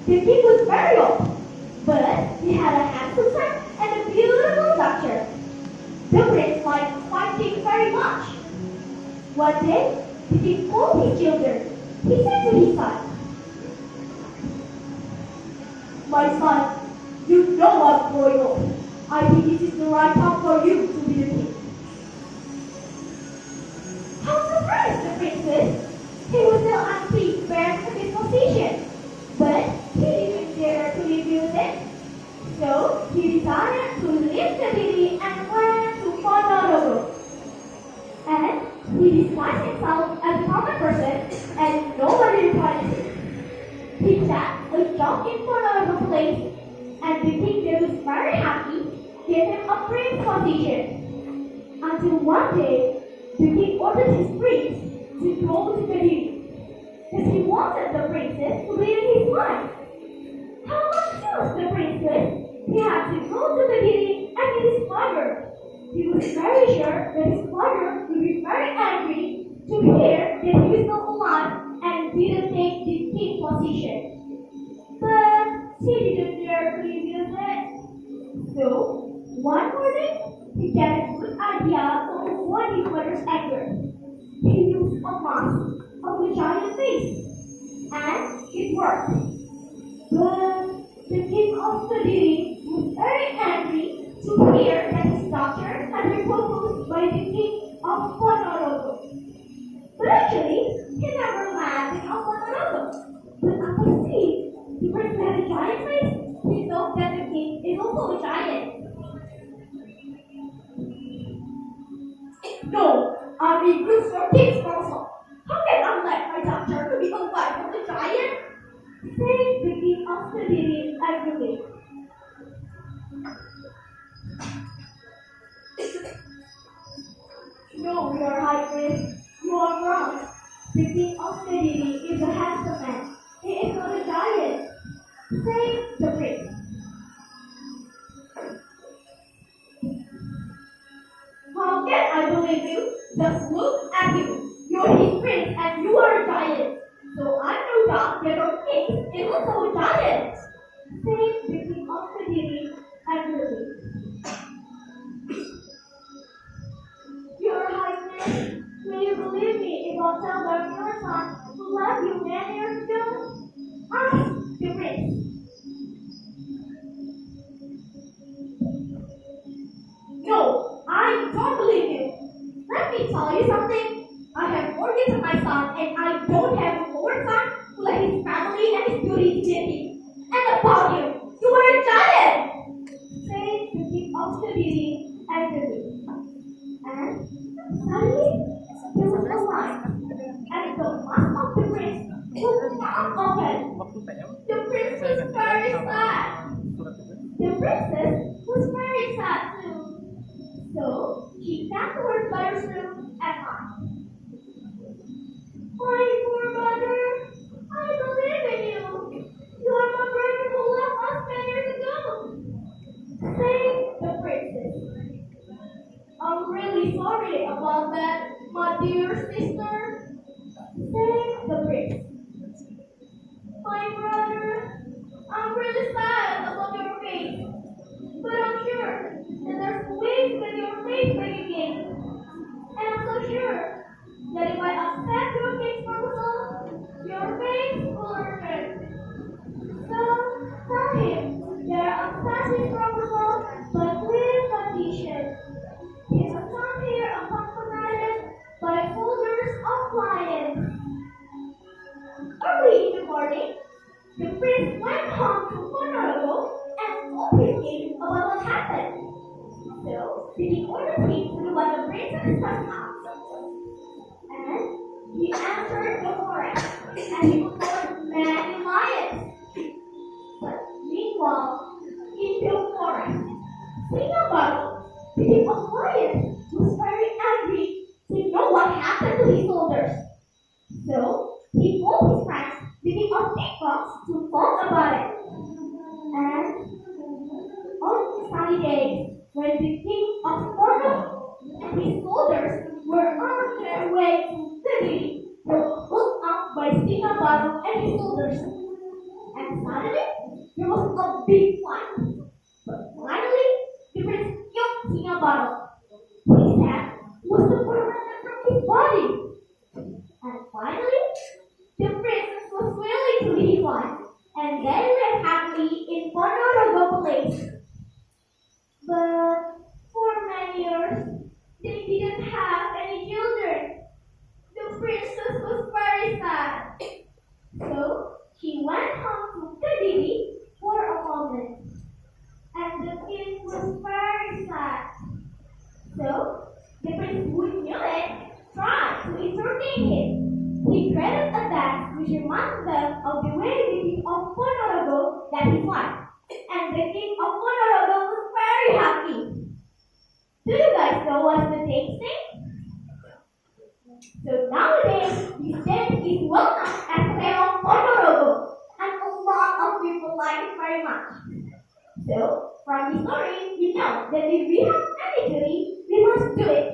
The king was very old, but he had a handsome son and a beautiful daughter. The prince liked fighting very much. One day, the king called his children. He said to his son, "My son, you know what's going on. I think this is the right time for you to be the king." How surprised the prince was! He was still unprepared for this position, but he didn't dare to refuse it. So he decided to leave the city and went to Honolulu. And he disguised himself as a common person, and nobody recognized him. He sat a job in Honolulu place, and the king there was very happy, gave him a prince position. Until one day, the king ordered his prince to go to the city, because he wanted the princess to be his wife. How much else the prince was? He had to go to the city and meet his father. He was very sure that his father would be very angry to hear that he was not alive and didn't take the king position. But he didn't dare to refuse it. So, one morning, he got a good idea to avoid his father's anger. He used a mask of a giant face, and it worked. But the king of the city was very angry to hear that his daughter had been proposed by the king of Honolulu. But actually, he never met the king of Honolulu. But after seeing the prince had a giant face, he thought that the king is also a giant. "No, I refuse your king's proposal. How can I let my daughter to be a wife of a giant?" said the king of the city angrily. "No, your highness, you are wrong. The king of the city is a handsome man. He is not a giant," said the prince. "How can I believe you? Just look at you. You're his prince and you are a giant. So I no doubt that your king is also a giant," said the king of the city angrily. "Your highness, will you believe me if I tell that your son who left you many years ago?" asked the prince. "No, I don't believe you. Let me tell you something. I have mortgaged my son, and I don't have a more son who let his family and his beauty to me. And about you, you are a giant," said the king of the city angrily. And suddenly, there was a light, and the mouth of the prince was not open. The prince was very sad. The princess was very sad too. So she sat to her father's room and asked, "My poor mother, I believe in you. You are my brother who left us 10 years ago," said the princess. "I'm really sorry about that, my dear sister," said the prince. "My brother, I'm really sad about your fate, but I'm sure that there's ways with your fate back again. And I'm so sure that if I accept your king's proposal, your fate will return. So tell him that I accept his proposal, but with condition. He will come here accompanied by folders of clients." Early in the morning, the prince went home to Honolulu and told his king about what happened. So the king ordered him to do what the prince and his son asked. And he entered the forest, and he found many lions. But meanwhile, in the forest, Singapore, the king of lions, was very angry to know what happened to his soldiers. So he called his friends, the king of Bangkok, to talk about it. And on the sunny days, when the king of Portugal and his soldiers were on their way to the city, they were hooked up by Singapore and his soldiers. And And suddenly, there was a big fight. But finally, the prince killed King Bottle. His head was separated from his body. And finally, the princess was willing to be divine, and they lived happily in Ponorogo Place. But for many years, they didn't have any children. The princess was very sad. So she went home to Kadiri for a moment. And the king was very sad. So the prince who knew it tried to entertain him. He created a dance which reminded them of the wedding king of Ponorogo that he liked. And the king of Ponorogo was very happy. Do you guys know what's the dance name? So nowadays, this dance is well known as Leon Ponorogo, and a lot of people like it very much. So, from this story, you know that if we have any duty, we must do it